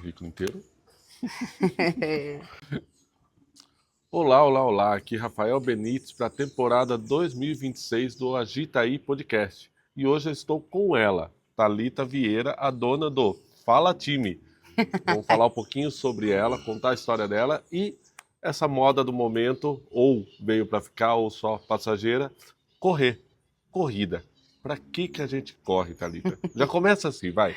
currículo inteiro. Olá, olá, olá. Aqui Rafael Benites para a temporada 2026 do Agitaí Podcast. E hoje eu estou com ela, Thalita Vieira, a dona do Fala Time. Vamos falar um pouquinho sobre ela, contar a história dela e essa moda do momento, ou veio para ficar, ou só passageira, correr. Corrida. Para que a gente corre, Thalita? Já começa assim, vai.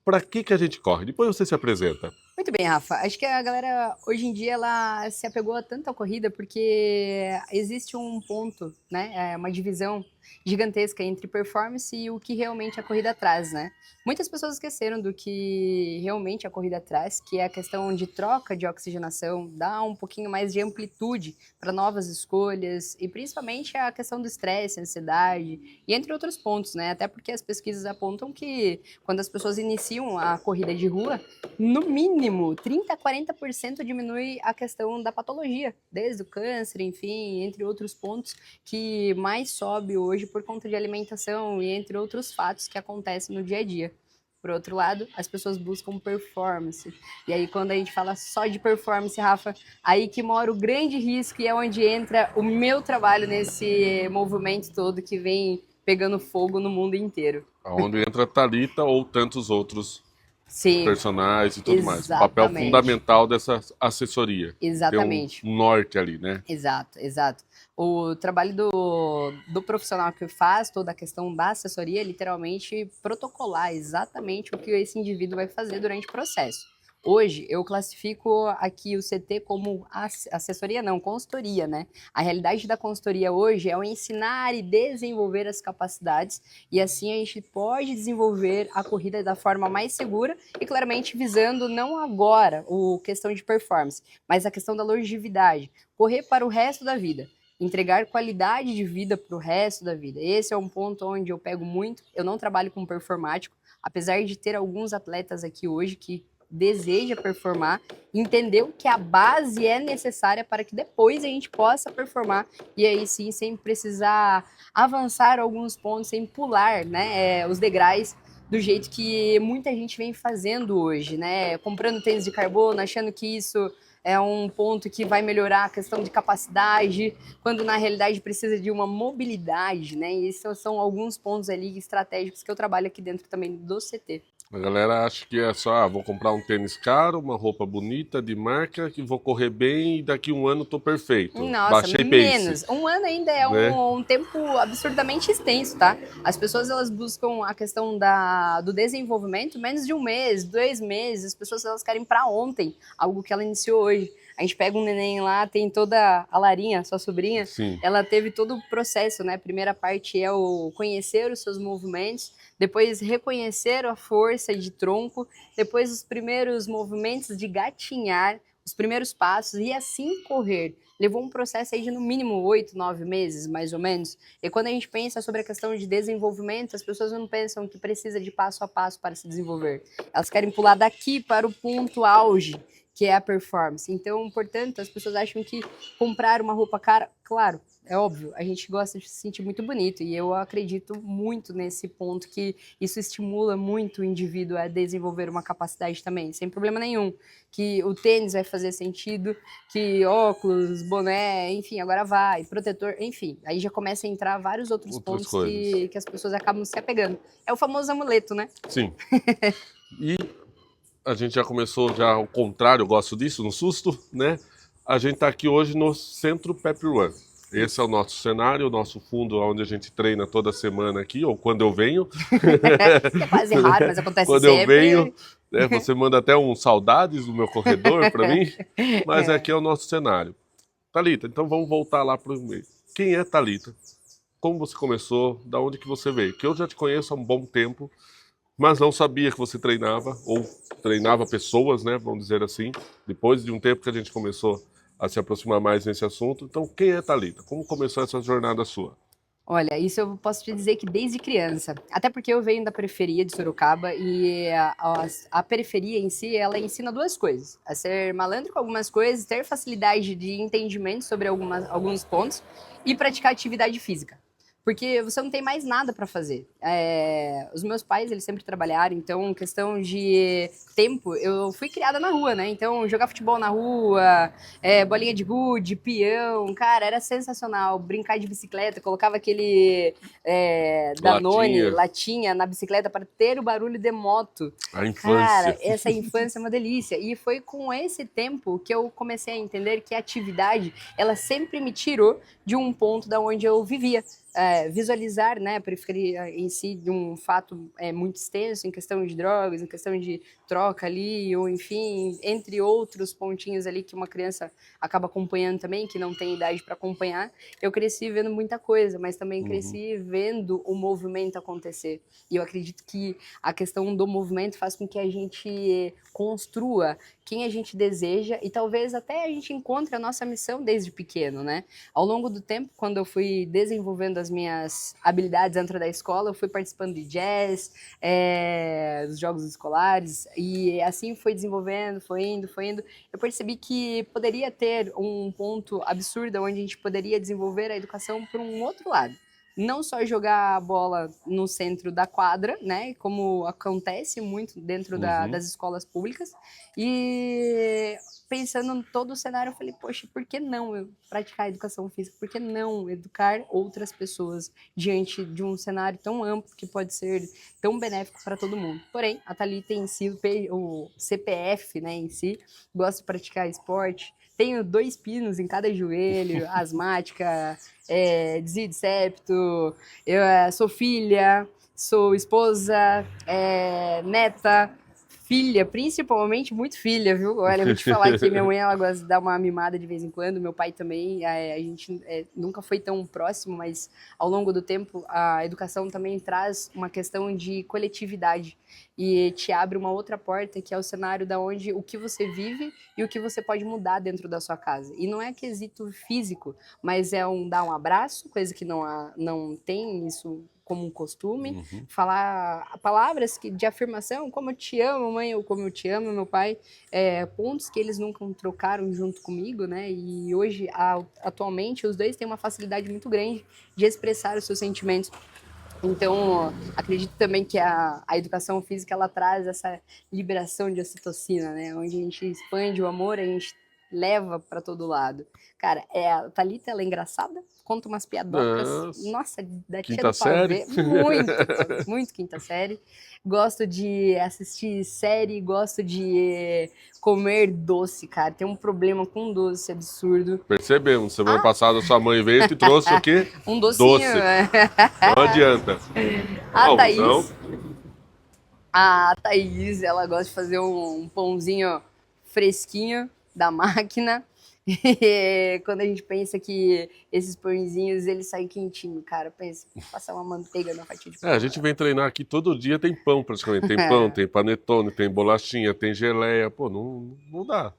Para que a gente corre? Depois você se apresenta. Muito bem, Rafa. Acho que a galera, hoje em dia, ela se apegou a tanta corrida porque existe um ponto, né? Uma divisão gigantesca entre performance e o que realmente a corrida traz, né? Muitas pessoas esqueceram do que realmente a corrida traz, que é a questão de troca de oxigenação, dá um pouquinho mais de amplitude para novas escolhas e principalmente a questão do estresse, ansiedade e entre outros pontos, né? Até porque as pesquisas apontam que quando as pessoas iniciam a corrida de rua, no mínimo, 30% a 40% diminui a questão da patologia, desde o câncer, enfim, entre outros pontos que mais sobe hoje por conta de alimentação e entre outros fatos que acontecem no dia a dia. Por outro lado, as pessoas buscam performance. E aí, quando a gente fala só de performance, Rafa, aí que mora o grande risco e é onde entra o meu trabalho nesse movimento todo que vem pegando fogo no mundo inteiro. Onde entra a Thalita ou tantos outros Sim, personagens e tudo mais. O papel exatamente. fundamental dessa assessoria. Ter um Exatamente. norte ali, né? Exato, exato. O trabalho do profissional que faz toda a questão da assessoria é literalmente protocolar exatamente o que esse indivíduo vai fazer durante o processo. Hoje, eu classifico aqui o CT como assessoria, não, consultoria, né? A realidade da consultoria hoje é o ensinar e desenvolver as capacidades e assim a gente pode desenvolver a corrida da forma mais segura e claramente visando não agora a questão de performance, mas a questão da longevidade, correr para o resto da vida. Entregar qualidade de vida para o resto da vida. Esse é um ponto onde eu pego muito. Eu não trabalho com performático, apesar de ter alguns atletas aqui hoje que deseja performar, entendeu que a base é necessária para que depois a gente possa performar e aí sim, sem precisar avançar alguns pontos, sem pular, né, os degraus do jeito que muita gente vem fazendo hoje, né, comprando tênis de carbono, achando que isso é um ponto que vai melhorar a questão de capacidade, quando na realidade precisa de uma mobilidade, né? E esses são alguns pontos ali estratégicos que eu trabalho aqui dentro também do CT. A galera acha que é só, vou comprar um tênis caro, uma roupa bonita, de marca, que vou correr bem e daqui um ano tô perfeito. Nossa, Baixei pace, menos. Um ano ainda é né? um tempo absurdamente extenso, tá? As pessoas, elas buscam a questão do desenvolvimento menos de um mês, 2 meses. As pessoas, elas querem para ontem, algo que ela iniciou hoje. A gente pega um neném lá, tem toda a Larinha, sua sobrinha, Sim. ela teve todo o processo, né? A primeira parte é o conhecer os seus movimentos, depois reconhecer a força de tronco, depois os primeiros movimentos de gatinhar, os primeiros passos e assim correr. Levou um processo aí de no mínimo 8, 9 meses, mais ou menos. E quando a gente pensa sobre a questão de desenvolvimento, as pessoas não pensam que precisa de passo a passo para se desenvolver. Elas querem pular daqui para o ponto auge, que é a performance. Então, portanto, as pessoas acham que comprar uma roupa cara, claro, é óbvio, a gente gosta de se sentir muito bonito e eu acredito muito nesse ponto que isso estimula muito o indivíduo a desenvolver uma capacidade também, sem problema nenhum, que o tênis vai fazer sentido, que óculos, boné, enfim, agora vai, protetor, enfim, aí já começa a entrar vários outros pontos que as pessoas acabam se apegando. É o famoso amuleto, né? Sim. E a gente já começou já ao contrário, eu gosto disso, no susto, né? A gente está aqui hoje no Centro Pep Run. Esse é o nosso cenário, o nosso fundo, onde a gente treina toda semana aqui, ou quando eu venho. É quase raro, mas acontece Quando sempre. eu venho, né, você manda até um saudades do meu corredor para mim, mas aqui é o nosso cenário. Thalita, então vamos voltar lá para o meio. Quem é Thalita? Como você começou? Da onde que você veio? Que eu já te conheço há um bom tempo, mas não sabia que você treinava, ou treinava pessoas, né, vamos dizer assim, depois de um tempo que a gente começou a se aproximar mais nesse assunto. Então, quem é Thalita? Como começou essa jornada sua? Olha, isso eu posso te dizer que desde criança. Até porque eu venho da periferia de Sorocaba e a periferia em si, ela ensina duas coisas. A ser malandro com algumas coisas, ter facilidade de entendimento sobre alguns pontos e praticar atividade física. porque você não tem mais nada para fazer. Os meus pais, eles sempre trabalharam, então, questão de tempo, eu fui criada na rua, né? Então, jogar futebol na rua, bolinha de gude, peão, cara, era sensacional. Brincar de bicicleta, colocava aquele Danone, latinha na bicicleta para ter o barulho de moto. A infância. Cara, essa infância é uma delícia. E foi com esse tempo que eu comecei a entender que a atividade, ela sempre me tirou de um ponto da onde eu vivia. Visualizar, né, a periferia em si de um fato muito extenso em questão de drogas, em questão de troca ali, ou enfim, entre outros pontinhos ali que uma criança acaba acompanhando também, que não tem idade para acompanhar. Eu cresci vendo muita coisa, mas também cresci vendo o movimento acontecer. E eu acredito que a questão do movimento faz com que a gente construa quem a gente deseja e talvez até a gente encontre a nossa missão desde pequeno, né? Ao longo do tempo, quando eu fui desenvolvendo as minhas habilidades dentro da escola, eu fui participando de jazz, dos jogos escolares, e assim foi desenvolvendo, foi indo. Eu percebi que poderia ter um ponto absurdo onde a gente poderia desenvolver a educação por um outro lado. Não só jogar a bola no centro da quadra, né, como acontece muito dentro das escolas públicas, e pensando em todo o cenário, eu falei, poxa, por que não eu praticar educação física? Por que não educar outras pessoas diante de um cenário tão amplo que pode ser tão benéfico para todo mundo? Porém, a Thalita em si, o CPF, né, em si, gosta de praticar esporte. Tenho 2 pinos em cada joelho, asmática, desvio de septo, eu sou filha, sou esposa, neta, filha, principalmente muito filha, viu? Olha, eu vou te falar que minha mãe, ela gosta de dar uma mimada de vez em quando, meu pai também, a gente nunca foi tão próximo, mas ao longo do tempo a educação também traz uma questão de coletividade e te abre uma outra porta, que é o cenário da onde o que você vive e o que você pode mudar dentro da sua casa. E não é quesito físico, mas é dar um abraço, coisa que não tem isso como um costume, falar palavras de afirmação, como eu te amo, mãe, ou como eu te amo, meu pai, pontos que eles nunca trocaram junto comigo, né? E hoje, atualmente, os dois têm uma facilidade muito grande de expressar os seus sentimentos. Então, acredito também que a educação física, ela traz essa liberação de ocitocina, né? Onde a gente expande o amor, a gente leva para todo lado. Cara, a Thalita, ela é engraçada, conta umas piadocas, nossa, da tia do pavê, muito quinta série. Gosto de assistir série, gosto de comer doce, cara. Tem um problema com doce absurdo. Percebemos, semana passada sua mãe veio e te trouxe o quê? Um docinho. Doce. Não adianta. A Thaís, ela gosta de fazer um pãozinho fresquinho da máquina. E quando a gente pensa que esses pãezinhos, eles saem quentinhos, cara, pensa, passar uma manteiga na fatia de pão. A gente vem treinar aqui todo dia, tem pão praticamente. Tem pão, tem panetone, tem bolachinha, tem geleia. Pô, não dá.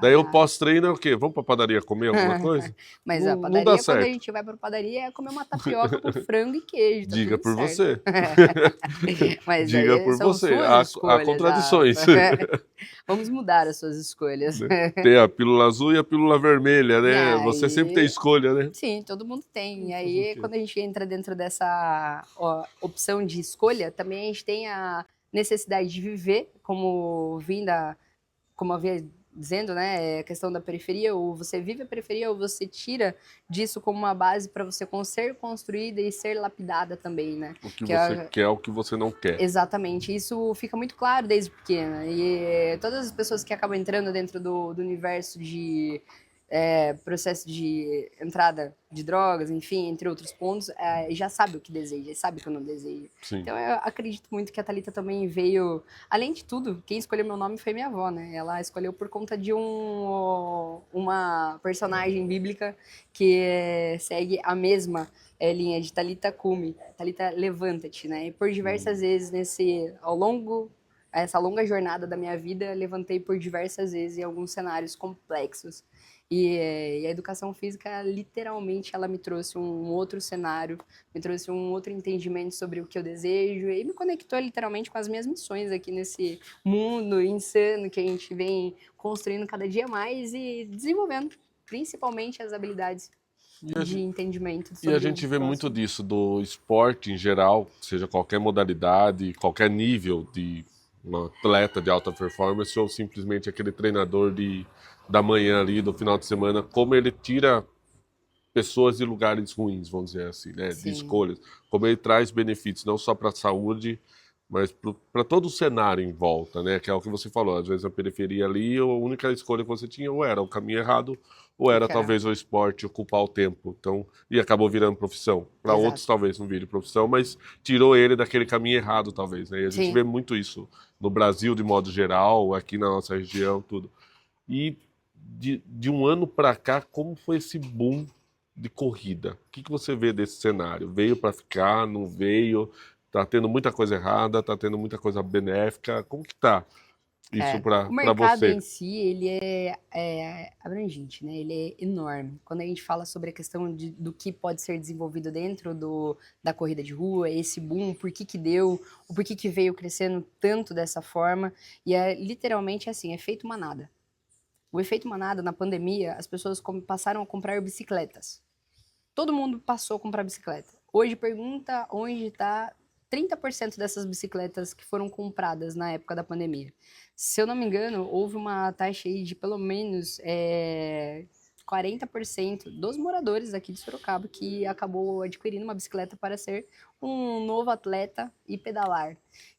Daí o pós-treino é o quê? Vamos pra padaria comer alguma coisa? Mas não, a padaria, não dá quando certo. a gente vai pra padaria, é comer uma tapioca com frango e queijo. Tá Diga por certo. você. Mas Diga por são você. suas escolhas, Há contradições. Vamos mudar as suas escolhas. Tem a pílula azul e a pílula vermelha, né? Aí, você sempre tem escolha, né? Sim, todo mundo tem. E aí, quando a gente entra dentro dessa opção de escolha, também a gente tem a necessidade de viver, como como eu havia dizendo, né? A questão da periferia, ou você vive a periferia, ou você tira disso como uma base para você ser construída e ser lapidada também, né? O que você quer, o que você não quer. Exatamente. Isso fica muito claro desde pequena. E todas as pessoas que acabam entrando dentro do universo de processo de entrada de drogas, enfim, entre outros pontos, já sabe o que deseja, sabe o que não deseja. Sim. Então eu acredito muito que a Thalita também veio, além de tudo, quem escolheu meu nome foi minha avó, né? Ela escolheu por conta de uma personagem bíblica que segue a mesma linha de Thalita Cumi, Thalita levanta-te, né? E por diversas vezes essa longa jornada da minha vida, levantei por diversas vezes em alguns cenários complexos. E a educação física, literalmente, ela me trouxe um outro cenário, me trouxe um outro entendimento sobre o que eu desejo e me conectou literalmente com as minhas missões aqui nesse mundo insano que a gente vem construindo cada dia mais e desenvolvendo, principalmente as habilidades E a, de gen- entendimento e a sobre o gente vê muito próximo. disso do esporte em geral, seja qualquer modalidade, qualquer nível de um atleta de alta performance ou simplesmente aquele treinador da manhã ali, do final de semana, como ele tira pessoas de lugares ruins, vamos dizer assim, né, de Sim, escolhas, como ele traz benefícios não só para a saúde, mas para todo o cenário em volta, né, que é o que você falou, às vezes a periferia ali, a única escolha que você tinha ou era o caminho errado, ou o era que é, talvez o esporte ocupar o tempo, então, e acabou virando profissão. Para outros exato. talvez não vire profissão, mas tirou ele daquele caminho errado, talvez, né, e a gente Sim, vê muito isso no Brasil de modo geral, aqui na nossa região, tudo. E de um ano para cá, como foi esse boom de corrida? O que você vê desse cenário? Veio para ficar? Não veio? Tá tendo muita coisa errada? Tá tendo muita coisa benéfica? Como que tá isso o para mercado você? em si, ele é abrangente, né? Ele é enorme. Quando a gente fala sobre a questão do que pode ser desenvolvido dentro da corrida de rua, esse boom, por que que deu, o por que que veio crescendo tanto dessa forma, e é literalmente assim, é feito manada. O efeito manada, na pandemia, as pessoas passaram a comprar bicicletas. Todo mundo passou a comprar bicicleta. Hoje pergunta onde está 30% dessas bicicletas que foram compradas na época da pandemia. Se eu não me engano, houve uma taxa aí de pelo menos 40% dos moradores aqui de Sorocaba que acabou adquirindo uma bicicleta para ser um novo atleta e pedalar.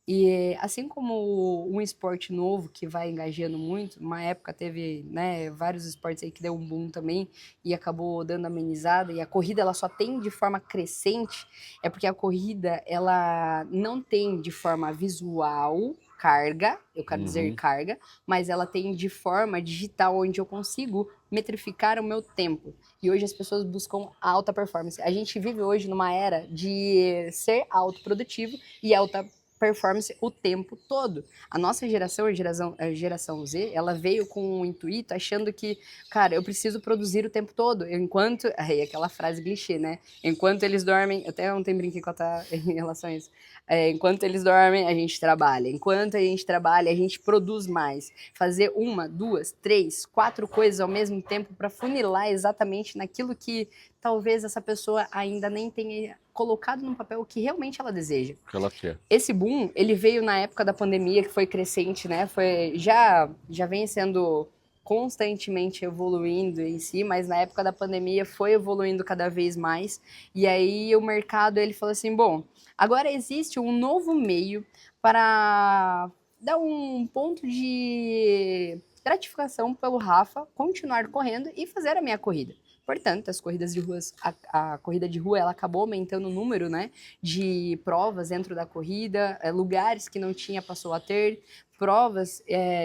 E assim como um esporte novo que vai engajando muito, uma época teve, né, vários esportes aí que deu um boom também e acabou dando amenizada, e a corrida ela só tem de forma crescente, é porque a corrida ela não tem de forma visual carga, eu quero dizer Uhum. carga, mas ela tem de forma digital, onde eu consigo metrificar o meu tempo. E hoje as pessoas buscam alta performance. A gente vive hoje numa era de ser autoprodutivo e alta performance o tempo todo. A nossa geração, a geração Z, ela veio com o intuito achando que, cara, eu preciso produzir o tempo todo, enquanto, aí aquela frase clichê, né? Enquanto eles dormem, eu até ontem brinquei com a Tá em relação a isso. Enquanto eles dormem, a gente trabalha. Enquanto a gente trabalha, a gente produz mais. Fazer uma, duas, três, quatro coisas ao mesmo tempo para funilar exatamente naquilo que talvez essa pessoa ainda nem tenha colocado no papel o que realmente ela deseja. O que ela quer. Esse boom, ele veio na época da pandemia, que foi crescente, né? Já vem sendo constantemente evoluindo em si, mas na época da pandemia foi evoluindo cada vez mais. E aí o mercado ele falou assim, bom, agora existe um novo meio para dar um ponto de gratificação pelo Rafa continuar correndo e fazer a minha corrida. Portanto, as corridas de ruas, a corrida de rua, ela acabou aumentando o número, né, de provas dentro da corrida, lugares que não tinha passou a ter, provas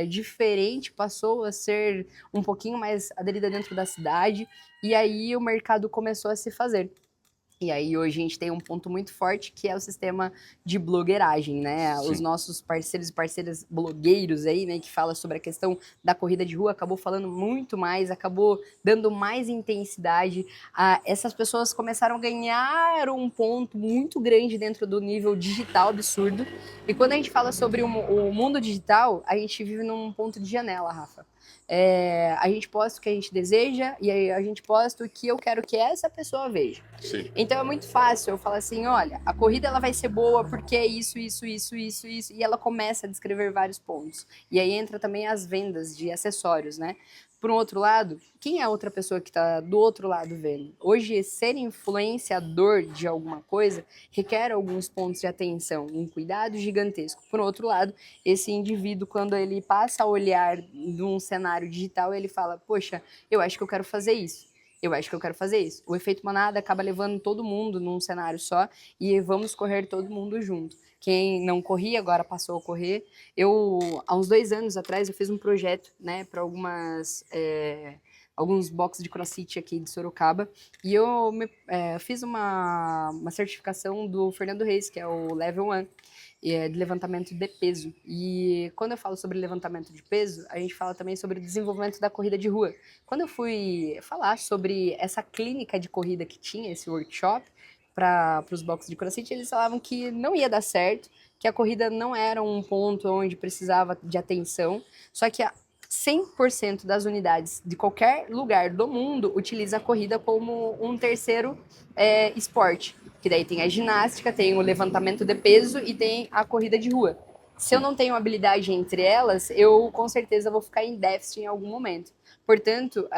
diferentes passou a ser um pouquinho mais aderida dentro da cidade, e aí o mercado começou a se fazer. E aí hoje a gente tem um ponto muito forte que é o sistema de blogueiragem, né? Os Sim. nossos parceiros e parceiras blogueiros aí, né, que fala sobre a questão da corrida de rua, acabou falando muito mais, acabou dando mais intensidade. Essas pessoas começaram a ganhar um ponto muito grande dentro do nível digital absurdo. E quando a gente fala sobre o mundo digital, a gente vive num ponto de janela, Rafa. A gente posta o que a gente deseja e aí a gente posta o que eu quero que essa pessoa veja. Sim. Então é muito fácil eu falar assim, olha, a corrida ela vai ser boa porque é isso, isso, isso, isso, isso, e ela começa a descrever vários pontos. E aí entra também as vendas de acessórios, né? Por um outro lado, quem é a outra pessoa que está do outro lado vendo? Hoje, ser influenciador de alguma coisa requer alguns pontos de atenção, um cuidado gigantesco. Por outro lado, esse indivíduo, quando ele passa a olhar num cenário digital, ele fala, poxa, eu acho que eu quero fazer isso. Eu acho que eu quero fazer isso. O efeito manada acaba levando todo mundo num cenário só e vamos correr todo mundo junto. Quem não corria agora passou a correr. Há uns 2 anos atrás, eu fiz um projeto, né, para alguns boxes de CrossFit aqui de Sorocaba e fiz uma certificação do Fernando Reis, que é o Level 1 de levantamento de peso. E quando eu falo sobre levantamento de peso, a gente fala também sobre o desenvolvimento da corrida de rua. Quando eu fui falar sobre essa clínica de corrida que tinha, esse workshop, para os boxes de CrossFit, eles falavam que não ia dar certo, que a corrida não era um ponto onde precisava de atenção, só que 100% das unidades de qualquer lugar do mundo utiliza a corrida como um terceiro esporte. Que daí tem a ginástica, tem o levantamento de peso e tem a corrida de rua. Se eu não tenho habilidade entre elas, eu com certeza vou ficar em déficit em algum momento. Portanto,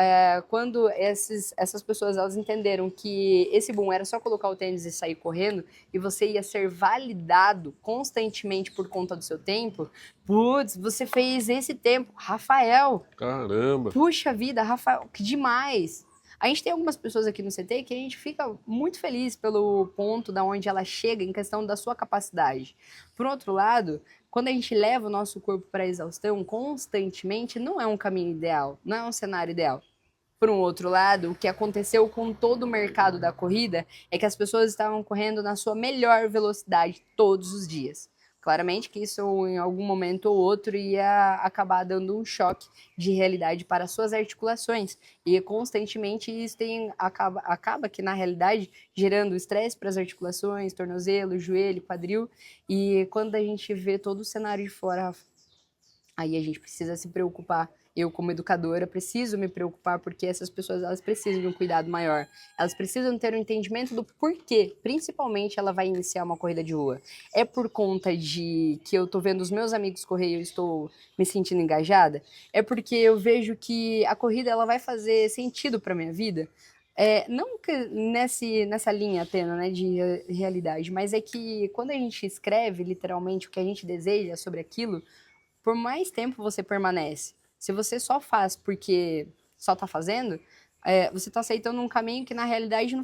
quando essas pessoas elas entenderam que esse boom era só colocar o tênis e sair correndo, e você ia ser validado constantemente por conta do seu tempo, putz, você fez esse tempo. Rafael, Caramba. puxa vida, Rafael, que demais. A gente tem algumas pessoas aqui no CT que a gente fica muito feliz pelo ponto da onde ela chega em questão da sua capacidade. Por outro lado, quando a gente leva o nosso corpo para a exaustão constantemente, não é um caminho ideal, não é um cenário ideal. Por um outro lado, o que aconteceu com todo o mercado da corrida é que as pessoas estavam correndo na sua melhor velocidade todos os dias. Claramente que isso em algum momento ou outro ia acabar dando um choque de realidade para as suas articulações. E constantemente isso acaba que na realidade gerando estresse para as articulações, tornozelo, joelho, quadril. E quando a gente vê todo o cenário de fora, aí a gente precisa se preocupar. Eu, como educadora, preciso me preocupar porque essas pessoas elas precisam de um cuidado maior. Elas precisam ter um entendimento do porquê, principalmente, ela vai iniciar uma corrida de rua. É por conta de que eu tô vendo os meus amigos correr e eu estou me sentindo engajada? É porque eu vejo que a corrida ela vai fazer sentido para minha vida? Não que nessa linha, Atena, né, de realidade, mas é que quando a gente escreve literalmente o que a gente deseja sobre aquilo, por mais tempo você permanece. Se você só faz porque só tá fazendo, você tá aceitando um caminho que na realidade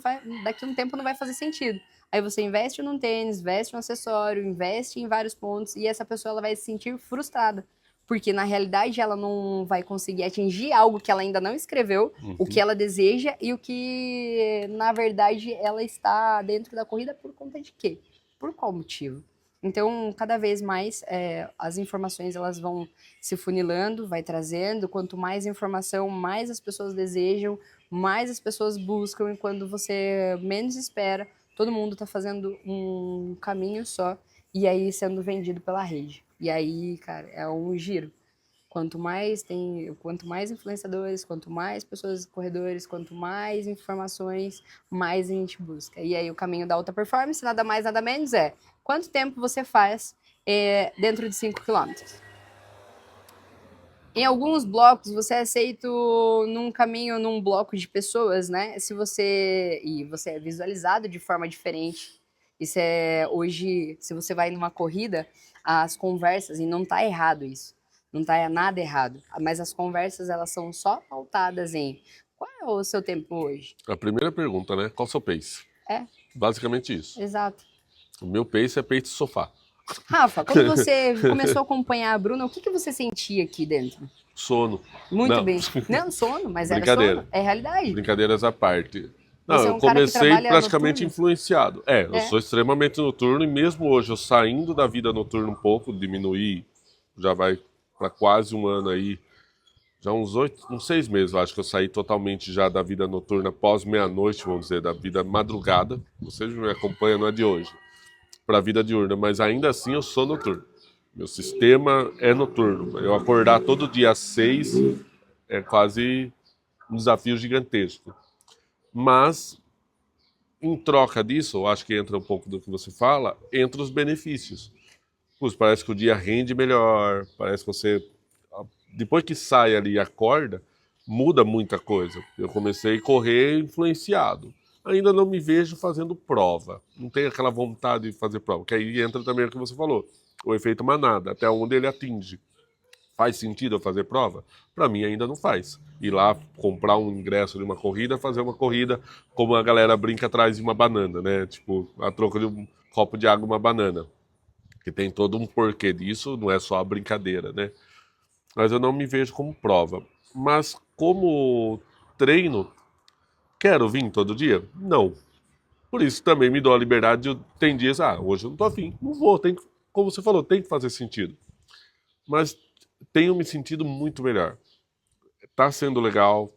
daqui a um tempo não vai fazer sentido. Aí você investe num tênis, investe num acessório, investe em vários pontos e essa pessoa ela vai se sentir frustrada. Porque na realidade ela não vai conseguir atingir algo que ela ainda não escreveu, o que ela deseja e o que na verdade ela está dentro da corrida por conta de quê? Por qual motivo? Então, cada vez mais as informações elas vão se funilando, vai trazendo. Quanto mais informação, mais as pessoas desejam, mais as pessoas buscam. E quando você menos espera, todo mundo está fazendo um caminho só e aí sendo vendido pela rede. E aí, cara, é um giro. Quanto mais influenciadores, quanto mais pessoas corredores, quanto mais informações, mais a gente busca. E aí o caminho da alta performance, nada mais, nada menos quanto tempo você faz dentro de 5 quilômetros. Em alguns blocos, você é aceito num caminho, num bloco de pessoas, né? E você é visualizado de forma diferente. Isso hoje, se você vai numa corrida, as conversas, e não tá errado isso, não tá nada errado, mas as conversas, elas são só pautadas em qual é o seu tempo hoje? A primeira pergunta, né? Qual o seu pace? Basicamente isso. Exato. O meu pace é pace de sofá. Rafa, quando você começou a acompanhar a Bruna, o que você sentia aqui dentro? Sono. Muito Não. bem. Não, sono, mas era Brincadeira. sono. É realidade. Brincadeiras à parte. Não, Você é um eu cara que comecei trabalha praticamente noturno? influenciado. Eu sou extremamente noturno e mesmo hoje eu saindo da vida noturna um pouco, diminuí, já vai para quase um ano aí, já uns 6 meses, eu acho que eu saí totalmente já da vida noturna pós meia-noite, vamos dizer, da vida madrugada. Você me acompanha, não é de hoje, para a vida diurna, mas ainda assim eu sou noturno. Meu sistema é noturno. Eu acordar todo dia às 6 é quase um desafio gigantesco. Mas, em troca disso, eu acho que entra um pouco do que você fala, entra os benefícios. Pois parece que o dia rende melhor, parece que você, depois que sai ali e acorda, muda muita coisa. Eu comecei a correr influenciado. Ainda não me vejo fazendo prova. Não tenho aquela vontade de fazer prova, que aí entra também o que você falou, o efeito manada, até onde ele atinge. Faz sentido eu fazer prova? Para mim ainda não faz. Ir lá, comprar um ingresso de uma corrida, fazer uma corrida como a galera brinca atrás de uma banana, né? Tipo, a troca de um copo de água e uma banana. Que tem todo um porquê disso, não é só a brincadeira, né? Mas eu não me vejo como prova. Mas como treino, quero vir todo dia? Não. Por isso também me dou a liberdade de tem dias, hoje eu não tô afim, não vou, como você falou, tem que fazer sentido. Mas tenho me sentido muito melhor. Tá sendo legal,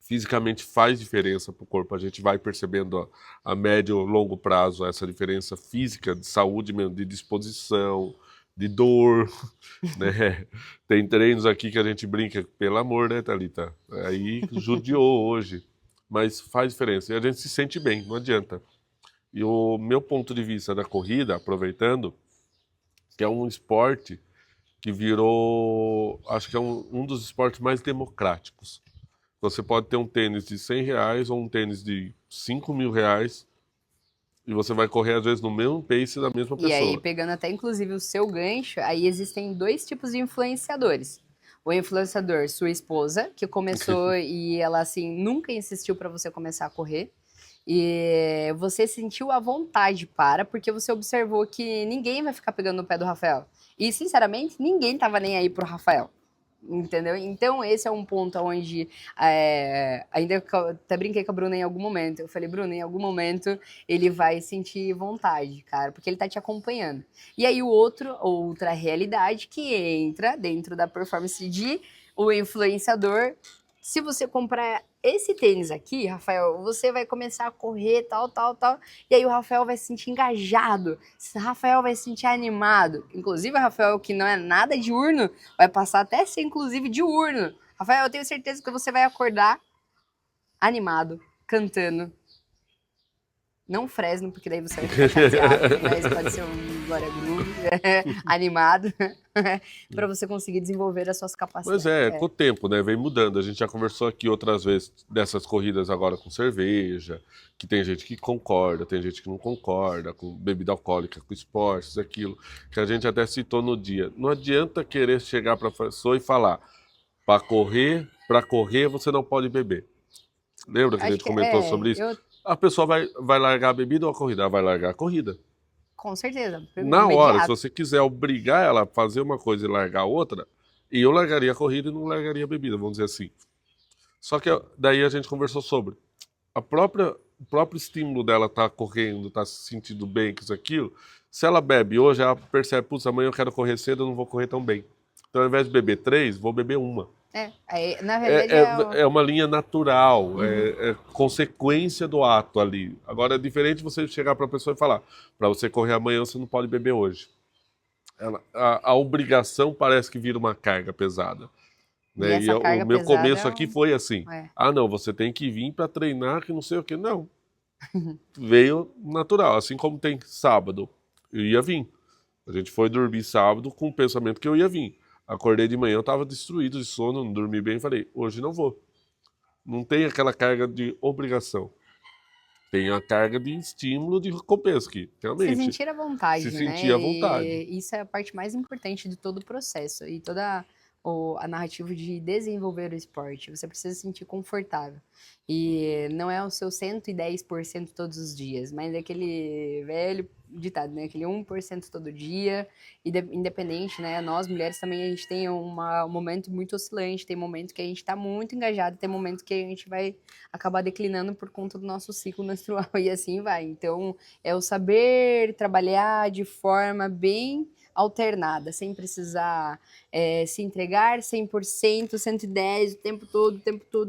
fisicamente faz diferença pro corpo, a gente vai percebendo a médio e longo prazo essa diferença física, de saúde mesmo, de disposição, de dor, né? Tem treinos aqui que a gente brinca, pelo amor, né, Thalita? Aí judiou hoje, mas faz diferença. E a gente se sente bem, não adianta. E o meu ponto de vista da corrida, aproveitando, que é um esporte que virou, acho que é um dos esportes mais democráticos. Você pode ter um tênis de R$ 100 ou um tênis de R$ 5.000 e você vai correr às vezes no mesmo pace da mesma E aí, pessoa. pegando até inclusive o seu gancho, aí existem dois tipos de influenciadores. O influenciador, sua esposa, que começou e ela assim nunca insistiu para você começar a correr. E você sentiu a vontade porque você observou que ninguém vai ficar pegando no pé do Rafael. E, sinceramente, ninguém tava nem aí pro Rafael. Entendeu? Então, esse é um ponto onde ainda até brinquei com a Bruna em algum momento. Eu falei, Bruna, em algum momento ele vai sentir vontade, cara, porque ele tá te acompanhando. E aí, outra realidade que entra dentro da performance de o influenciador. Se você comprar esse tênis aqui, Rafael, você vai começar a correr, tal, tal, tal. E aí o Rafael vai se sentir engajado. O Rafael vai se sentir animado. Inclusive, o Rafael, que não é nada diurno, vai passar até a ser, inclusive, diurno. Rafael, eu tenho certeza que você vai acordar animado, cantando. Não Fresno, porque daí você vai ficar chateado, mas pode ser um Glória Groove, animado, para você conseguir desenvolver as suas capacidades. Mas com o tempo, né? Vem mudando. A gente já conversou aqui outras vezes dessas corridas agora com cerveja, que tem gente que concorda, tem gente que não concorda, com bebida alcoólica, com esportes, aquilo, que a gente até citou no dia. Não adianta querer chegar para a pessoa e falar, para correr você não pode beber. Lembra que a gente comentou sobre isso? A pessoa vai largar a bebida ou a corrida? Ela vai largar a corrida. Com certeza. Na hora, se você quiser obrigar ela a fazer uma coisa e largar outra, eu largaria a corrida e não largaria a bebida, vamos dizer assim. Só que daí a gente conversou sobre o próprio estímulo dela estar correndo, estar se sentindo bem com isso, aquilo. Se ela bebe hoje, ela percebe, putz, amanhã eu quero correr cedo, eu não vou correr tão bem. Então, ao invés de beber 3, vou beber uma. Na verdade É uma linha natural, é consequência do ato ali. Agora é diferente você chegar para a pessoa e falar, para você correr amanhã você não pode beber hoje. A obrigação parece que vira uma carga pesada. Né? E essa carga o meu pesada começo aqui foi assim, É. ah não, você tem que vir para treinar que não sei o que. Não, veio natural, assim como tem sábado, eu ia vir. A gente foi dormir sábado com o pensamento que eu ia vir. Acordei de manhã, eu estava destruído de sono, não dormi bem, falei, hoje não vou. Não tem aquela carga de obrigação. Tem a carga de estímulo, de recompensa, que realmente... Se sentir à vontade, se né? sentir à vontade. E isso é a parte mais importante de todo o processo. E toda a narrativa de desenvolver o esporte. Você precisa se sentir confortável. E não é o seu 110% todos os dias, mas é aquele velho ditado, né? Aquele 1% todo dia, independente, né? Nós, mulheres, também a gente tem um momento muito oscilante, tem momento que a gente está muito engajado, tem momento que a gente vai acabar declinando por conta do nosso ciclo menstrual e assim vai. Então, é o saber trabalhar de forma bem alternada, sem precisar se entregar 100%, 110%, o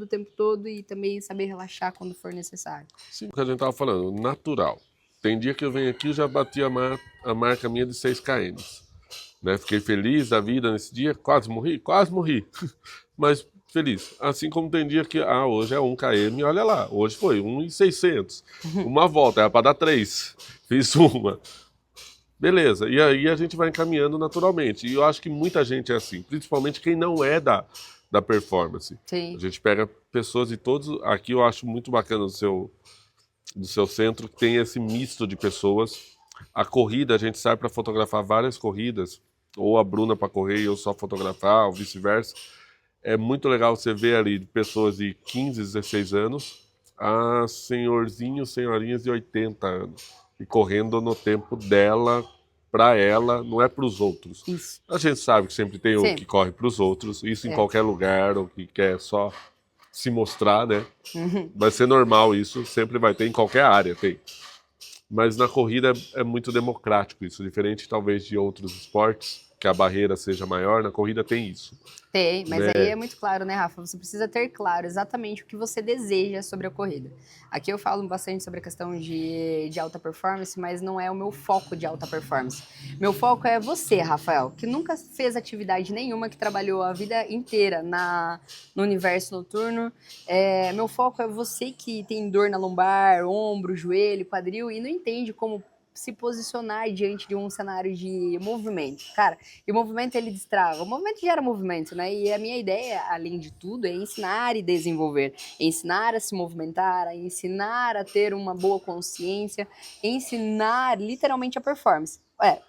tempo todo, e também saber relaxar quando for necessário. Sim, porque a gente estava falando, natural. Tem dia que eu venho aqui e já bati a marca minha de 6 km. Né? Fiquei feliz da vida nesse dia, quase morri, mas feliz. Assim como tem dia que, hoje é 1 km, olha lá, hoje foi 1,600. Uma volta, era para dar 3, fiz uma. Beleza, e aí a gente vai encaminhando naturalmente. E eu acho que muita gente é assim, principalmente quem não é da performance. Sim. A gente pega pessoas de todos... Aqui eu acho muito bacana do seu centro, que tem esse misto de pessoas. A corrida, a gente sai para fotografar várias corridas, ou a Bruna para correr e eu só fotografar, ou vice-versa. É muito legal você ver ali pessoas de 15, 16 anos a senhorinhas de 80 anos. E correndo no tempo dela, para ela, não é para os outros. Isso. A gente sabe que sempre tem o que corre para os outros, isso em qualquer lugar, ou que quer só se mostrar, né? Vai ser normal isso, sempre vai ter, em qualquer área tem. Mas na corrida é muito democrático isso, diferente talvez de outros esportes, que a barreira seja maior, na corrida tem isso. Tem, mas Né? aí é muito claro, né, Rafa? Você precisa ter claro exatamente o que você deseja sobre a corrida. Aqui eu falo bastante sobre a questão de alta performance, mas não é o meu foco de alta performance. Meu foco é você, Rafael, que nunca fez atividade nenhuma, que trabalhou a vida inteira no universo noturno. Meu foco é você que tem dor na lombar, ombro, joelho, quadril e não entende como se posicionar diante de um cenário de movimento. Cara, e o movimento ele destrava. O movimento gera movimento, né? E a minha ideia, além de tudo, é ensinar e desenvolver. Ensinar a se movimentar, a ensinar a ter uma boa consciência, ensinar literalmente a performance.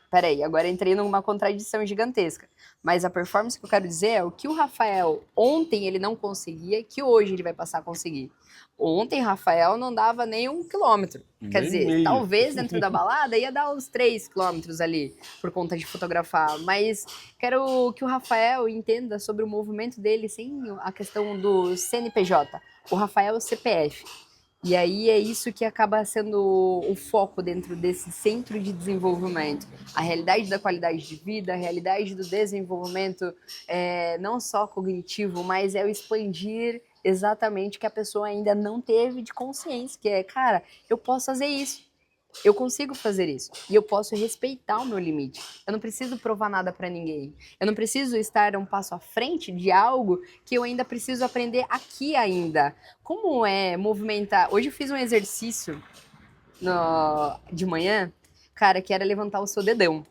Peraí, agora entrei numa contradição gigantesca. Mas a performance que eu quero dizer é o que o Rafael ontem ele não conseguia, que hoje ele vai passar a conseguir. Ontem, Rafael não dava nem 1 quilômetro. Quer Nem dizer, meio. talvez dentro da balada ia dar uns 3 quilômetros ali, por conta de fotografar. Mas quero que o Rafael entenda sobre o movimento dele sem a questão do CNPJ. O Rafael é o CPF. E aí é isso que acaba sendo o foco dentro desse centro de desenvolvimento. A realidade da qualidade de vida, a realidade do desenvolvimento não só cognitivo, mas é o expandir exatamente o que a pessoa ainda não teve de consciência, que é, cara, eu posso fazer isso. Eu consigo fazer isso e eu posso respeitar o meu limite. Eu não preciso provar nada para ninguém. Eu não preciso estar um passo à frente de algo que eu ainda preciso aprender aqui ainda. Como é movimentar? Hoje eu fiz um exercício de manhã, cara, que era levantar o seu dedão.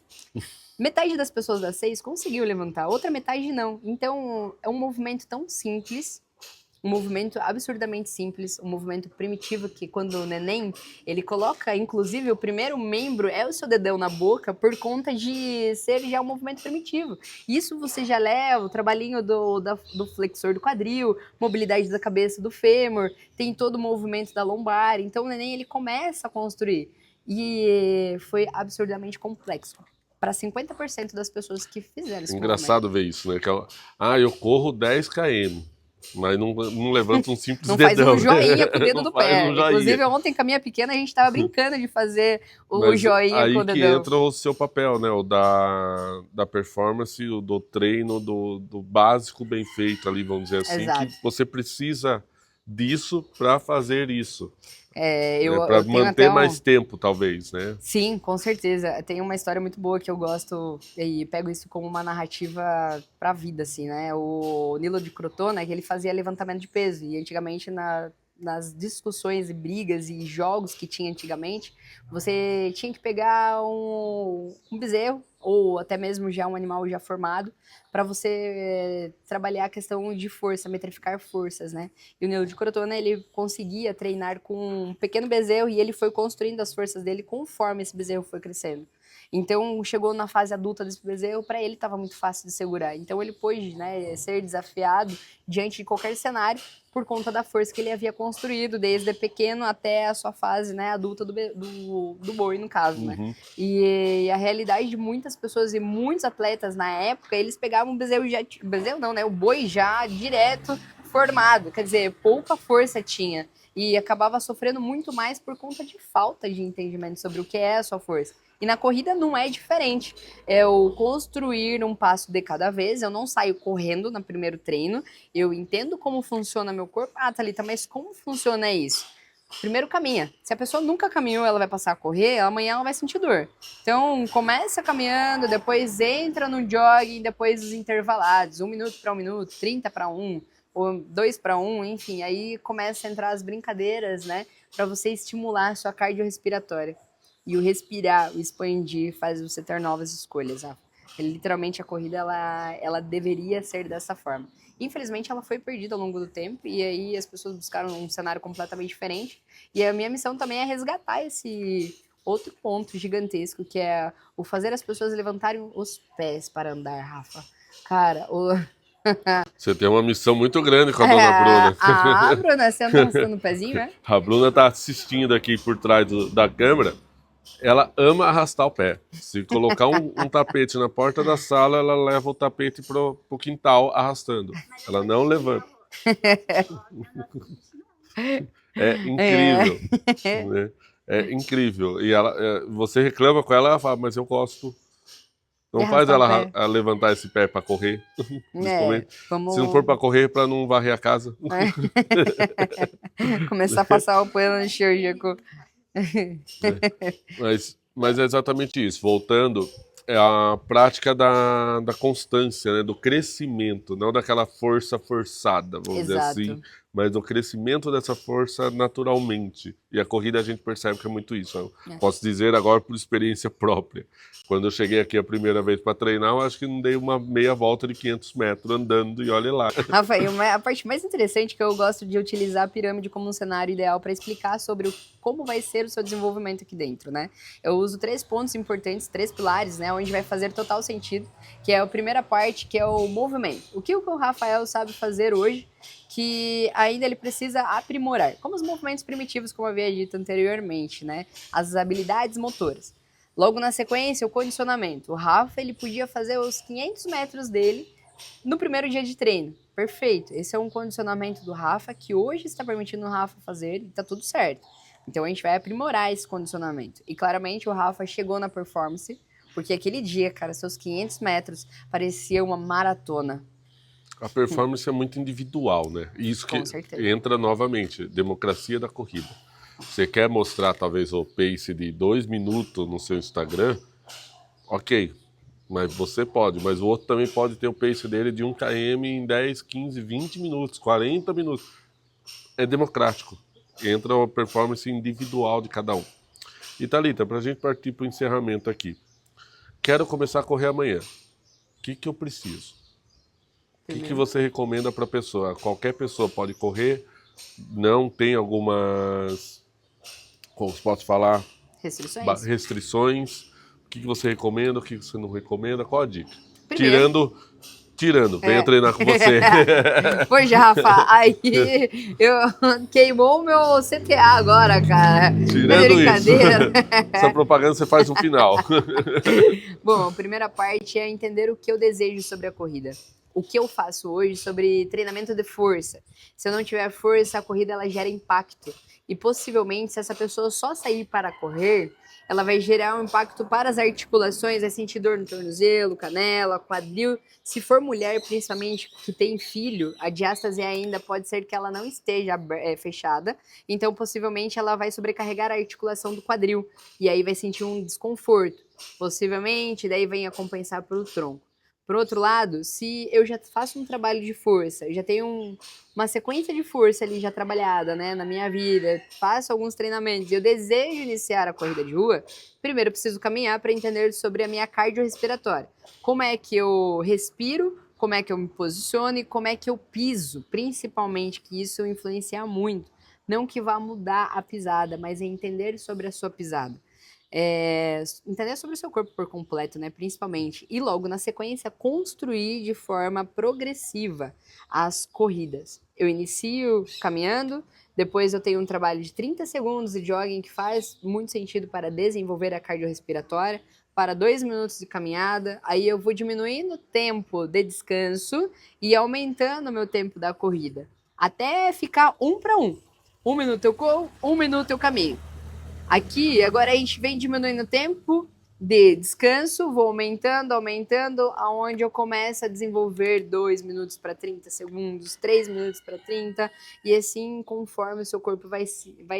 Metade das pessoas das 6 conseguiu levantar, outra metade não. Então é um movimento tão simples. Um movimento absurdamente simples, um movimento primitivo que quando o neném, ele coloca, inclusive, o primeiro membro é o seu dedão na boca por conta de ser já um movimento primitivo. Isso você já leva, o trabalhinho do flexor do quadril, mobilidade da cabeça do fêmur, tem todo o movimento da lombar, então o neném ele começa a construir. E foi absurdamente complexo. Para 50% das pessoas que fizeram esse Engraçado ver isso, né? Eu corro 10 km. Mas não levanta um simples não dedão. Não faz um joinha com o dedo não do faz pé. Um joinha. Inclusive, ontem com a minha pequena, a gente estava brincando de fazer o Mas joinha aí com o que dedão. entra o seu papel, né? O da performance, o do treino, do básico bem feito ali, vamos dizer assim. Exato. Que você precisa disso para fazer isso. Eu para tenho manter até mais tempo, talvez, né? Sim, com certeza. Tem uma história muito boa que eu gosto e pego isso como uma narrativa para a vida, assim, né? O Nilo de Crotona, que ele fazia levantamento de peso e antigamente nas discussões e brigas e jogos que tinha antigamente, você tinha que pegar um bezerro ou até mesmo já um animal já formado para você trabalhar a questão de força, metrificar forças, né? E o Nilo de Crotona, ele conseguia treinar com um pequeno bezerro e ele foi construindo as forças dele conforme esse bezerro foi crescendo. Então, chegou na fase adulta desse bezerro, para ele estava muito fácil de segurar. Então, ele pôde, né, ser desafiado diante de qualquer cenário por conta da força que ele havia construído desde pequeno até a sua fase, né, adulta do boi, no caso, né? E a realidade de muitas pessoas e muitos atletas na época, eles pegavam o bezerro já... Bezerro não, né? O boi já direto formado. Quer dizer, pouca força tinha. E acabava sofrendo muito mais por conta de falta de entendimento sobre o que é a sua força. E na corrida não é diferente. É o construir um passo de cada vez. Eu não saio correndo no primeiro treino. Eu entendo como funciona meu corpo. Ah, Thalita, mas como funciona isso? Primeiro caminha. Se a pessoa nunca caminhou, ela vai passar a correr, amanhã ela vai sentir dor. Então, começa caminhando, depois entra no jogging, depois os intervalados. 1 minuto para 1 minuto, 30 para 1, ou 2 para 1, enfim. Aí começa a entrar as brincadeiras, né? Para você estimular a sua cardiorrespiratória. E o respirar, o expandir, faz você ter novas escolhas. Literalmente, a corrida, ela deveria ser dessa forma. Infelizmente, ela foi perdida ao longo do tempo, e aí as pessoas buscaram um cenário completamente diferente. E a minha missão também é resgatar esse outro ponto gigantesco, que é o fazer as pessoas levantarem os pés para andar, Rafa. Cara, Você tem uma missão muito grande com a dona Bruna. Bruna, você anda arrastando o pezinho, né? A Bruna tá assistindo aqui por trás da câmera. Ela ama arrastar o pé. Se colocar um tapete na porta da sala, ela leva o tapete pro quintal arrastando. Ela não levanta. É incrível. Né? É incrível. E você reclama com ela, ela fala, mas eu gosto. Não E faz arrastar o ela pé. levantar esse pé para correr, É, principalmente. vamos Se não for para correr, para não varrer a casa. começar a passar o plano cirúrgico. Né? Mas é exatamente isso. Voltando, é a prática da constância, né? Do crescimento, não daquela força forçada, vamos dizer assim, Exato. mas do crescimento dessa força naturalmente. E a corrida a gente percebe que é muito isso. Eu É. posso dizer agora por experiência própria. Quando eu cheguei aqui a primeira vez para treinar, eu acho que não dei uma meia volta de 500 metros andando e olha lá. Rafael, a parte mais interessante é que eu gosto de utilizar a pirâmide como um cenário ideal para explicar sobre como vai ser o seu desenvolvimento aqui dentro, né? Eu uso 3 pontos importantes, 3 pilares, né? Onde vai fazer total sentido, que é a primeira parte, que é o movimento. O que o Rafael sabe fazer hoje, que ainda ele precisa aprimorar? Como os movimentos primitivos, como eu havia dito anteriormente, né? As habilidades motoras. Logo na sequência, o condicionamento. O Rafa, ele podia fazer os 500 metros dele no primeiro dia de treino. Perfeito. Esse é um condicionamento do Rafa que hoje está permitindo o Rafa fazer e tá tudo certo. Então a gente vai aprimorar esse condicionamento. E claramente o Rafa chegou na performance, porque aquele dia, cara, seus 500 metros parecia uma maratona. A performance é muito individual, né? E isso que Com certeza. entra novamente, democracia da corrida. Você quer mostrar talvez o pace de 2 minutos no seu Instagram? Ok, mas você pode, mas o outro também pode ter o pace dele de 1 km em 10, 15, 20 minutos, 40 minutos. É democrático. Entra a performance individual de cada um. E Thalita, para a gente partir para o encerramento aqui. Quero começar a correr amanhã. O que eu preciso? O que você recomenda para a pessoa? Qualquer pessoa pode correr? Não tem algumas, como posso falar, Restrições? restrições? O que você recomenda? O que você não recomenda? Qual a dica? Primeiro, Venha treinar com você. Pois, Rafa, aí eu queimou o meu CTA agora, cara. É Tirando isso, brincadeira. essa propaganda você faz no final. Bom, a primeira parte é entender o que eu desejo sobre a corrida. O que eu faço hoje sobre treinamento de força. Se eu não tiver força, a corrida ela gera impacto. E possivelmente, se essa pessoa só sair para correr, ela vai gerar um impacto para as articulações, vai sentir dor no tornozelo, canela, quadril. Se for mulher, principalmente, que tem filho, a diástase ainda pode ser que ela não esteja fechada. Então, possivelmente, ela vai sobrecarregar a articulação do quadril. E aí vai sentir um desconforto. Possivelmente, daí vem a compensar para o tronco. Por outro lado, se eu já faço um trabalho de força, eu já tenho uma sequência de força ali já trabalhada, né, na minha vida, faço alguns treinamentos e eu desejo iniciar a corrida de rua, primeiro eu preciso caminhar para entender sobre a minha cardiorrespiratória. Como é que eu respiro, como é que eu me posiciono e como é que eu piso, principalmente, que isso influencia muito. Não que vá mudar a pisada, mas é entender sobre a sua pisada. Entender sobre o seu corpo por completo, né, principalmente, e logo na sequência construir de forma progressiva as corridas. Eu inicio caminhando, depois eu tenho um trabalho de 30 segundos de jogging que faz muito sentido para desenvolver a cardiorrespiratória, para 2 minutos de caminhada, aí eu vou diminuindo o tempo de descanso e aumentando o meu tempo da corrida, até ficar 1 para 1. 1 minuto eu corro, 1 minuto eu caminho. Aqui, agora a gente vem diminuindo o tempo de descanso, vou aumentando, aonde eu começo a desenvolver 2 minutos para 30 segundos, 3 minutos para 30, e assim, conforme o seu corpo vai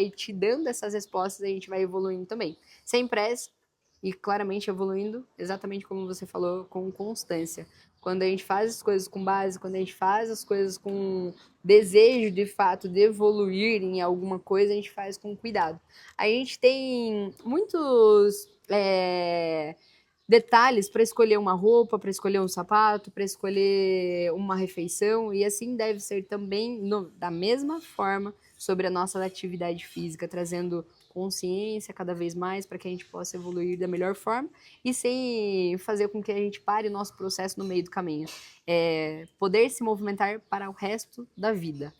te dando essas respostas, a gente vai evoluindo também. Sem pressa e claramente evoluindo, exatamente como você falou, com constância. Quando a gente faz as coisas com base, quando a gente faz as coisas com desejo de fato de evoluir em alguma coisa, a gente faz com cuidado. A gente tem muitos detalhes para escolher uma roupa, para escolher um sapato, para escolher uma refeição, e assim deve ser também da mesma forma sobre a nossa atividade física, trazendo consciência cada vez mais para que a gente possa evoluir da melhor forma e sem fazer com que a gente pare o nosso processo no meio do caminho. Poder se movimentar para o resto da vida.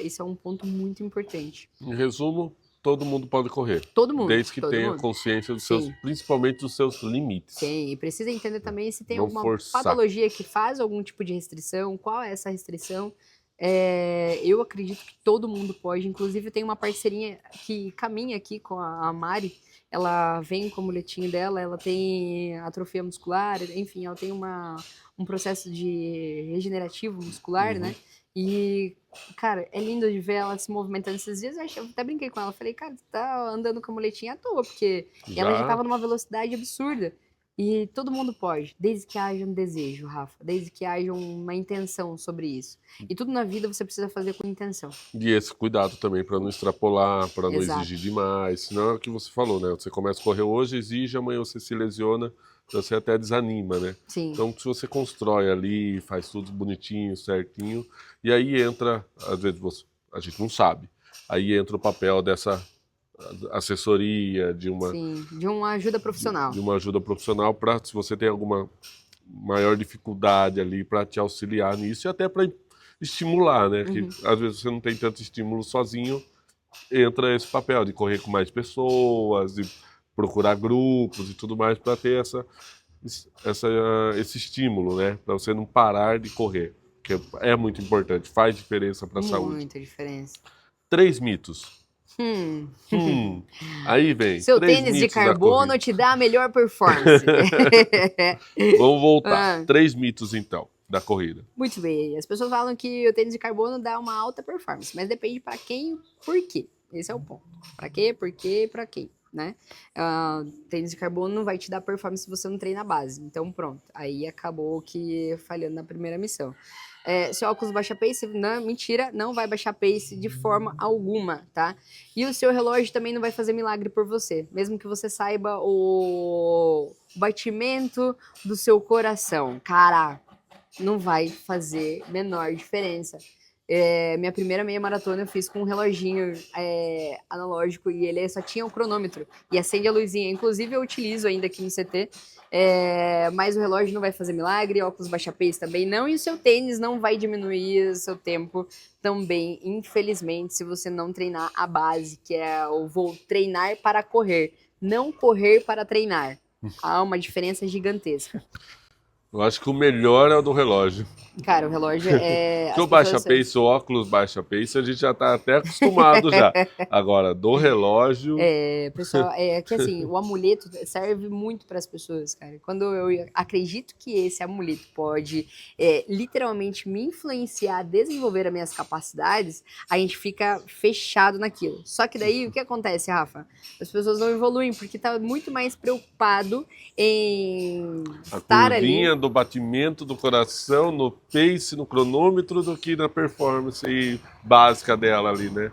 Isso é um ponto muito importante. Em resumo, todo mundo pode correr. Todo mundo. Desde que todo tenha mundo. consciência dos Sim. seus, principalmente dos seus limites. Sim, e precisa entender também se tem Não alguma forçar. patologia que faz algum tipo de restrição, qual é essa restrição. Eu acredito que todo mundo pode. Inclusive, eu tenho uma parceirinha que caminha aqui com a Mari. Ela vem com o muletinho dela, ela tem atrofia muscular, enfim, ela tem um processo de regenerativo muscular, Uhum. né? E, cara, é lindo de ver ela se movimentando esses dias. Eu até brinquei com ela. Falei, cara, você tá andando com a muletinha à toa, porque ela já Já tava numa velocidade absurda. E todo mundo pode, desde que haja um desejo, Rafa, desde que haja uma intenção sobre isso. E tudo na vida você precisa fazer com intenção. e esse cuidado também para não extrapolar, para não Exato. exigir demais. Senão é o que você falou, né? Você começa a correr hoje, exige, amanhã você se lesiona, você até desanima, né? Sim. Então, se você constrói ali, faz tudo bonitinho, certinho, e aí entra, às vezes a gente não sabe, aí entra o papel dessa assessoria, Sim, de uma ajuda profissional. de uma ajuda profissional para, se você tem alguma maior dificuldade ali, para te auxiliar nisso e até para estimular, né? Que às vezes você não tem tanto estímulo sozinho, entra esse papel de correr com mais pessoas, de procurar grupos e tudo mais para ter essa, esse estímulo, né? Para você não parar de correr, que é muito importante, faz diferença para a saúde. Muita diferença. 3 mitos. Hum. Aí vem, Seu 3 tênis de mitos da carbono corrida. te dá a melhor performance. Vamos voltar. Ah. 3 mitos então da corrida. Muito bem. As pessoas falam que o tênis de carbono dá uma alta performance, mas depende para quem e por quê. Esse é o ponto. Para quê, por quê e para quem, né? Tênis de carbono não vai te dar performance se você não treina a base. Então pronto, aí acabou que falhando na primeira missão. Seu óculos baixa pace, não, mentira, não vai baixar pace de forma alguma, tá? E o seu relógio também não vai fazer milagre por você, mesmo que você saiba o batimento do seu coração. Cara, não vai fazer menor diferença. Minha primeira meia maratona eu fiz com um reloginho analógico e ele só tinha um cronômetro e acende a luzinha. Inclusive eu utilizo ainda aqui no CT, mas o relógio não vai fazer milagre, óculos baixa pace também não, e o seu tênis não vai diminuir o seu tempo também, infelizmente, se você não treinar a base, que é o vou treinar para correr, não correr para treinar. Há uma diferença gigantesca. Eu acho que o melhor é o do relógio. Cara, o relógio Porque o baixa pace, o óculos baixa pace, a gente já tá até acostumado já. Agora, do relógio. Pessoal, que assim, o amuleto serve muito para as pessoas, cara. Quando eu acredito que esse amuleto pode literalmente me influenciar a desenvolver as minhas capacidades, a gente fica fechado naquilo. Só que daí, o que acontece, Rafa? As pessoas não evoluem porque tá muito mais preocupado em A estar ali. curvinha do batimento do coração, no pace, no cronômetro, do que na performance básica dela ali, né?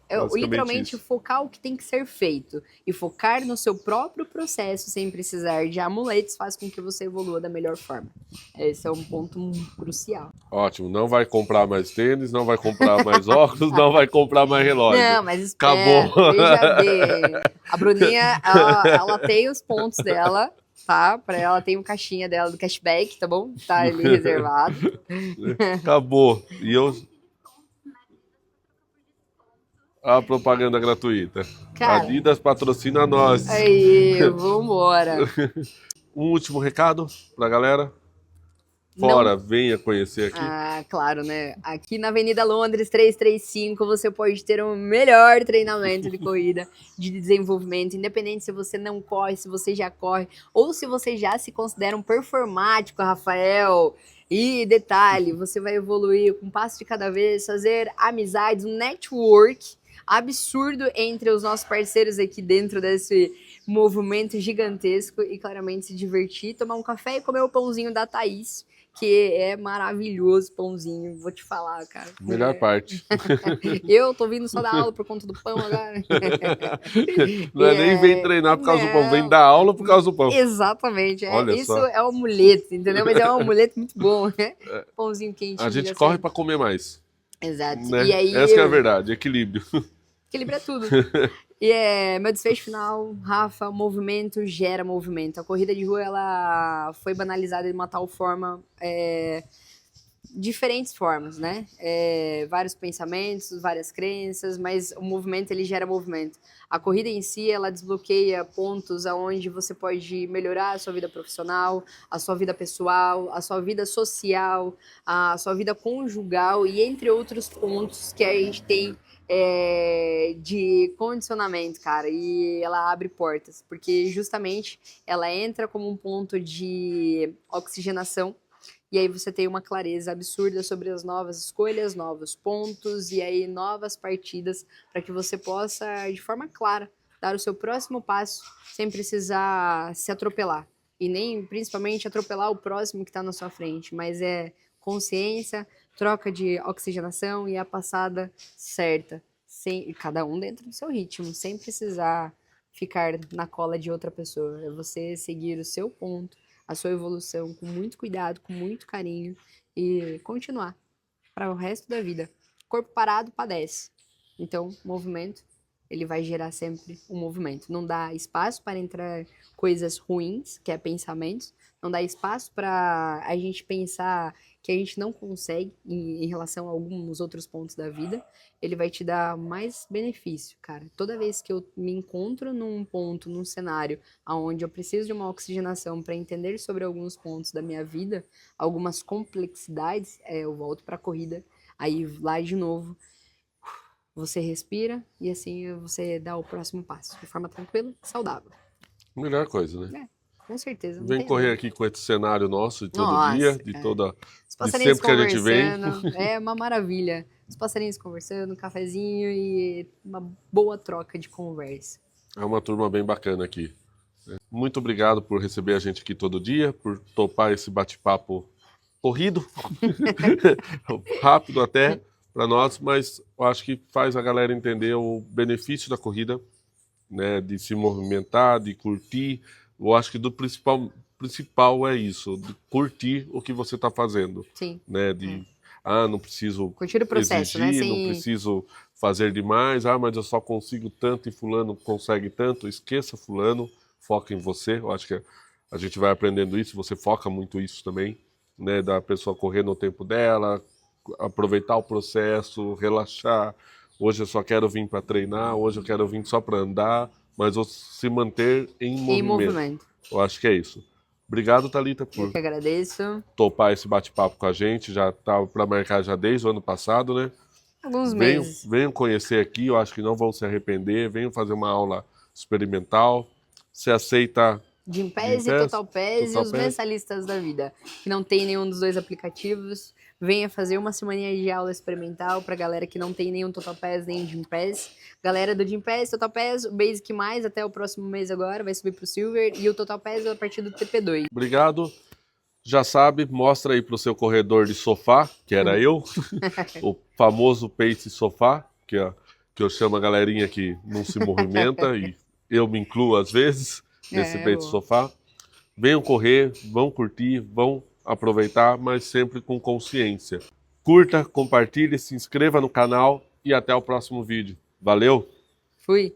Basicamente Literalmente isso. focar o que tem que ser feito e focar no seu próprio processo sem precisar de amuletos faz com que você evolua da melhor forma. Esse é um ponto crucial. Ótimo, não vai comprar mais tênis, não vai comprar mais óculos, não vai comprar mais relógio. Não, mas acabou. Veja bem. A Bruninha, ela tem os pontos dela, tá? Para ela tem um caixinha dela do cashback, tá bom? Tá ali reservado. Acabou. E eu... A propaganda gratuita. Cara, Adidas patrocina nós. Aí, vambora. Um último recado pra galera. Fora, venha conhecer aqui. Claro, né? Aqui na Avenida Londres 335 você pode ter um melhor treinamento de corrida, de desenvolvimento, independente se você não corre, se você já corre, ou se você já se considera um performático, Rafael. E detalhe, você vai evoluir com um passo de cada vez, fazer amizades, um network absurdo entre os nossos parceiros aqui dentro desse movimento gigantesco e claramente se divertir, tomar um café e comer o pãozinho da Thaís, que é maravilhoso pãozinho, vou te falar, cara. Melhor parte. Eu tô vindo só da aula por conta do pão agora. Não é nem vem treinar por causa do pão, vem dar aula por causa do pão. Exatamente. Isso só. é um amuleto, entendeu? Mas é um amuleto muito bom, né? Pãozinho quentinho. A gente corre para comer mais. Exato. Né? E aí, essa que é a verdade, equilíbrio. Equilíbrio é tudo. E meu desfecho final, Rafa, movimento gera movimento. A corrida de rua, ela foi banalizada de uma tal forma diferentes formas, né? Vários pensamentos, várias crenças, mas o movimento, ele gera movimento. A corrida em si, ela desbloqueia pontos aonde você pode melhorar a sua vida profissional, a sua vida pessoal, a sua vida social, a sua vida conjugal e entre outros pontos que a gente tem de condicionamento, cara, e ela abre portas, porque justamente ela entra como um ponto de oxigenação. E aí você tem uma clareza absurda sobre as novas escolhas, novos pontos e aí novas partidas para que você possa, de forma clara, dar o seu próximo passo sem precisar se atropelar. E nem, principalmente, atropelar o próximo que está na sua frente, mas é consciência, troca de oxigenação e a passada certa. Sem, cada um dentro do seu ritmo, sem precisar ficar na cola de outra pessoa. É você seguir o seu ponto, a sua evolução com muito cuidado, com muito carinho e continuar para o resto da vida. Corpo parado padece. Então, movimento, ele vai gerar sempre um movimento. Não dá espaço para entrar coisas ruins, que é pensamentos. Não dá espaço para a gente pensar que a gente não consegue em relação a alguns outros pontos da vida. Ele vai te dar mais benefício, cara. Toda vez que eu me encontro num ponto, num cenário onde eu preciso de uma oxigenação para entender sobre alguns pontos da minha vida, algumas complexidades, eu volto para a corrida. Aí lá de novo, você respira e assim você dá o próximo passo de forma tranquila e saudável. Melhor coisa, né? Com certeza. Não Vem tem correr erro. aqui com esse cenário nosso de todo Nossa, dia, de cara. toda, Os de passarinhos sempre que a gente vem. conversando, é uma maravilha. Os passarinhos conversando, um cafezinho e uma boa troca de conversa. É uma turma bem bacana aqui. Muito obrigado por receber a gente aqui todo dia, por topar esse bate-papo corrido, rápido até para nós, mas eu acho que faz a galera entender o benefício da corrida, né, de se movimentar, de curtir. Eu acho que do principal é isso, de curtir o que você está fazendo, Sim. né, não preciso Curtir o processo, né? exigir, não preciso fazer demais, mas eu só consigo tanto e fulano consegue tanto. Esqueça fulano, foca em você. Eu acho que a gente vai aprendendo isso, você foca muito isso também, né, da pessoa correr no tempo dela, aproveitar o processo, relaxar. Hoje eu só quero vir para treinar, hoje eu quero vir só para andar, mas se manter em movimento. Eu acho que é isso. Obrigado, Thalita, por Eu que agradeço. topar esse bate-papo com a gente. Já estava para marcar já desde o ano passado, né? Alguns meses. Venham conhecer aqui, eu acho que não vão se arrepender. Venham fazer uma aula experimental. Você aceita Gympass e TotalPass e os mensalistas da vida, que não tem nenhum dos dois aplicativos. Venha fazer uma semaninha de aula experimental para galera que não tem nenhum TotalPass nem Gympass. Galera do Gympass, TotalPass, o Basic+, até o próximo mês agora, vai subir pro Silver, e o TotalPass a partir do TP2. Obrigado. Já sabe, mostra aí pro seu corredor de sofá, que era eu, o famoso pace sofá, que eu chamo a galerinha que não se movimenta, e eu me incluo às vezes nesse pace sofá. Venham correr, vão curtir, vão aproveitar, mas sempre com consciência. Curta, compartilhe, se inscreva no canal e até o próximo vídeo. Valeu! Fui!